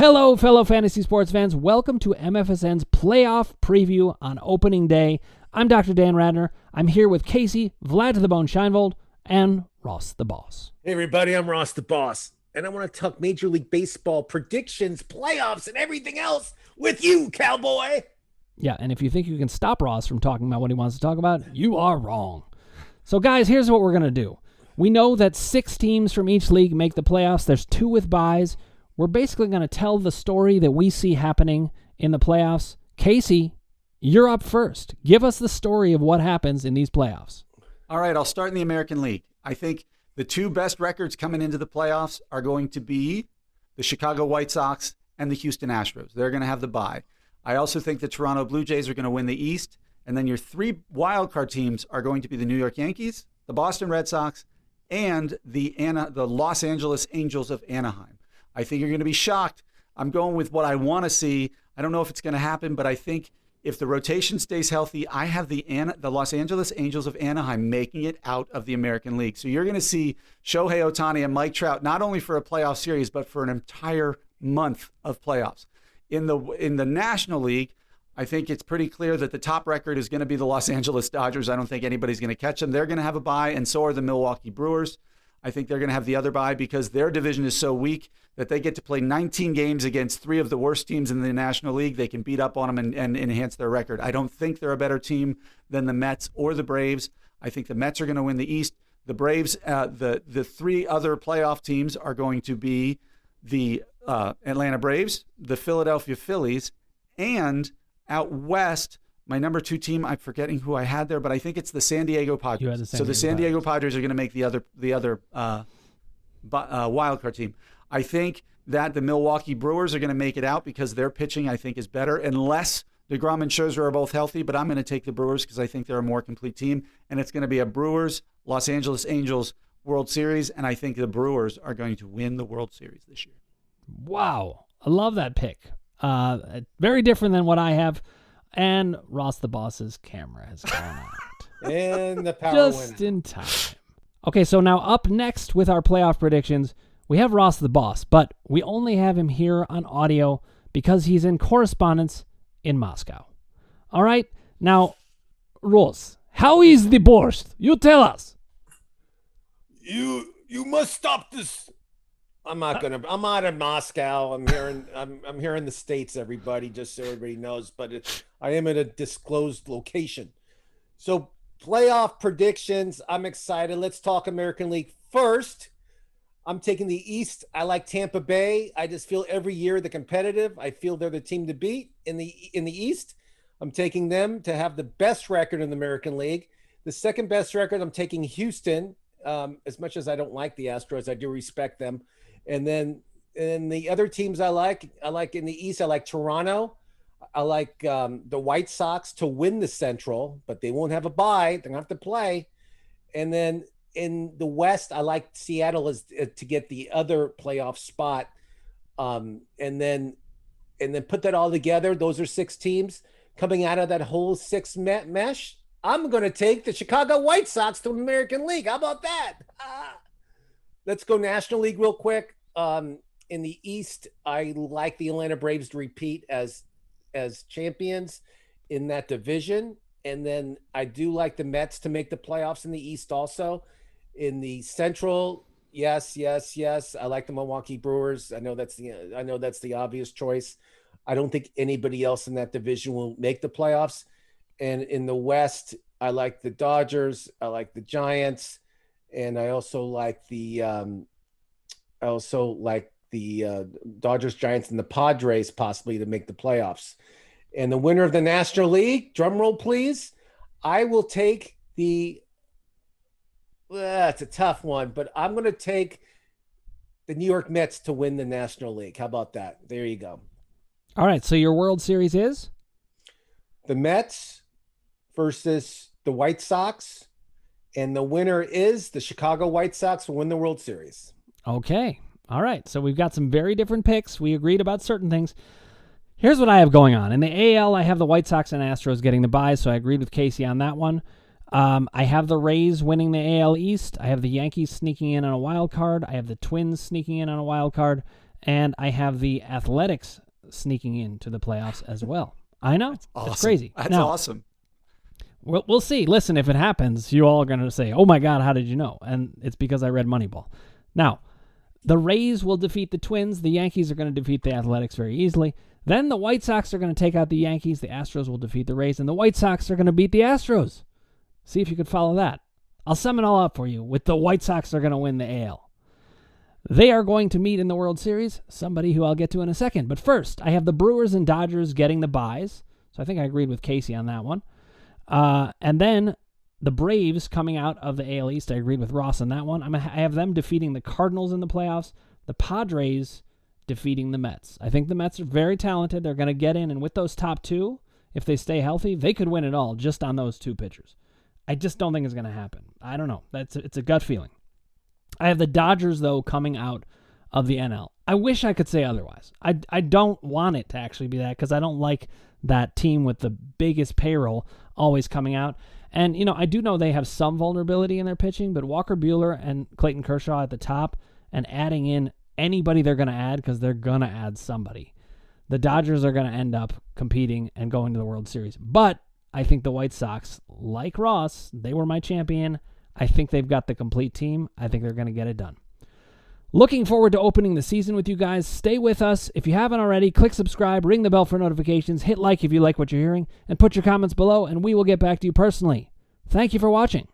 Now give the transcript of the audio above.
Hello, fellow fantasy sports fans. Welcome to MFSN's playoff preview on opening day. I'm Dr. Dan Radner. I'm here with Casey, Vlad to the Bone Scheinvold, and Ross the Boss. Hey, everybody, I'm Ross the Boss, and I want to talk Major League Baseball predictions, playoffs, and everything else with you, cowboy. Yeah, and if you think you can stop Ross from talking about what he wants to talk about, you are wrong. So, guys, here's what we're going to do. We know that 6 teams from each league make the playoffs. There's 2 with byes. We're basically going to tell the story that we see happening in the playoffs. Casey, you're up first. Give us the story of what happens in these playoffs. All right, I'll start in the American League. I think the 2 best records coming into the playoffs are going to be the Chicago White Sox and the Houston Astros. They're going to have the bye. I also think the Toronto Blue Jays are going to win the East. And then your 3 wildcard teams are going to be the New York Yankees, the Boston Red Sox, and the Los Angeles Angels of Anaheim. I think you're going to be shocked. I'm going with what I want to see. I don't know if it's going to happen, but I think if the rotation stays healthy, I have the Los Angeles Angels of Anaheim making it out of the American League. So you're going to see Shohei Ohtani and Mike Trout not only for a playoff series, but for an entire month of playoffs. In the National League, I think it's pretty clear that the top record is going to be the Los Angeles Dodgers. I don't think anybody's going to catch them. They're going to have a bye, and so are the Milwaukee Brewers. I think they're going to have the other bye because their division is so weak that they get to play 19 games against 3 of the worst teams in the National League. They can beat up on them and enhance their record. I don't think they're a better team than the Mets or the Braves. I think the Mets are going to win the East. The Braves, the 3 other playoff teams are going to be the Atlanta Braves, the Philadelphia Phillies, and out west, my number 2 team, I'm forgetting who I had there, but I think it's the San Diego Padres. So the San Diego Padres are going to make the other wild card team. I think that the Milwaukee Brewers are going to make it out because their pitching, I think, is better, unless DeGrom and Scherzer are both healthy. But I'm going to take the Brewers because I think they're a more complete team, and it's going to be a Brewers Los Angeles Angels World Series, and I think the Brewers are going to win the World Series this year. Wow, I love that pick. Very different than what I have. And Ross the Boss's camera has gone out. And the power just went. In time. Okay, so now up next with our playoff predictions, we have Ross the Boss, but we only have him here on audio because he's in correspondence in Moscow. All right, now, Ross, how is the borscht? You tell us. You must stop this. I'm out in Moscow. I'm here in the States, everybody, just so everybody knows, but I am at a disclosed location. So playoff predictions, I'm excited. Let's talk American League first. I'm taking the East. I like Tampa Bay. I just feel every year they're competitive. I feel they're the team to beat in the East. I'm taking them to have the best record in the American League. The second best record, I'm taking Houston. As much as I don't like the Astros, I do respect them. And then the other teams I like in the East, I like Toronto. I like the White Sox to win the Central, but they won't have a bye. They're going to have to play. And then in the West, I like Seattle to get the other playoff spot. And then put that all together. Those are 6 teams coming out of that whole 6 mesh. I'm going to take the Chicago White Sox to the American League. How about that? Let's go National League real quick. In the East, I like the Atlanta Braves to repeat as champions in that division. And then I do like the Mets to make the playoffs in the East also. In the Central, yes. I like the Milwaukee Brewers. I know that's the obvious choice. I don't think anybody else in that division will make the playoffs. And in the West, I like the Dodgers. I like the Giants. And I also like the Dodgers, Giants, and the Padres possibly to make the playoffs. And the winner of the National League, drum roll please, I will take the it's a tough one, but I'm going to take the New York Mets to win the National League. How about that? There you go. All right, so your World Series is? The Mets versus the White Sox. And the winner is the Chicago White Sox will win the World Series. Okay. All right. So we've got some very different picks. We agreed about certain things. Here's what I have going on. In the AL, I have the White Sox and Astros getting the bye, so I agreed with Casey on that one. I have the Rays winning the AL East. I have the Yankees sneaking in on a wild card. I have the Twins sneaking in on a wild card. and I have the Athletics sneaking into the playoffs as well. I know. Awesome. It's crazy. That's now, awesome. We'll see. Listen, if it happens, you all are going to say, oh my God, how did you know? And it's because I read Moneyball. Now, the Rays will defeat the Twins. The Yankees are going to defeat the Athletics very easily. Then the White Sox are going to take out the Yankees. The Astros will defeat the Rays. And the White Sox are going to beat the Astros. See if you could follow that. I'll sum it all up for you with the White Sox are going to win the AL. They are going to meet in the World Series, somebody who I'll get to in a second. But first, I have the Brewers and Dodgers getting the byes. So I think I agreed with Casey on that one. And then the Braves coming out of the AL East. I agreed with Ross on that one. I have them defeating the Cardinals in the playoffs. The Padres defeating the Mets. I think the Mets are very talented. They're going to get in. And with those top two, if they stay healthy, they could win it all just on those two pitchers. I just don't think it's going to happen. I don't know. It's a gut feeling. I have the Dodgers, though, coming out of the NL. I wish I could say otherwise. I don't want it to actually be that because I don't like that team with the biggest payroll always coming out. And, I do know they have some vulnerability in their pitching, but Walker Buehler and Clayton Kershaw at the top and adding in anybody they're going to add because they're going to add somebody. The Dodgers are going to end up competing and going to the World Series. But I think the White Sox, like Ross, they were my champion. I think they've got the complete team. I think they're going to get it done. Looking forward to opening the season with you guys. Stay with us. If you haven't already, click subscribe, ring the bell for notifications, hit like if you like what you're hearing, and put your comments below, and we will get back to you personally. Thank you for watching.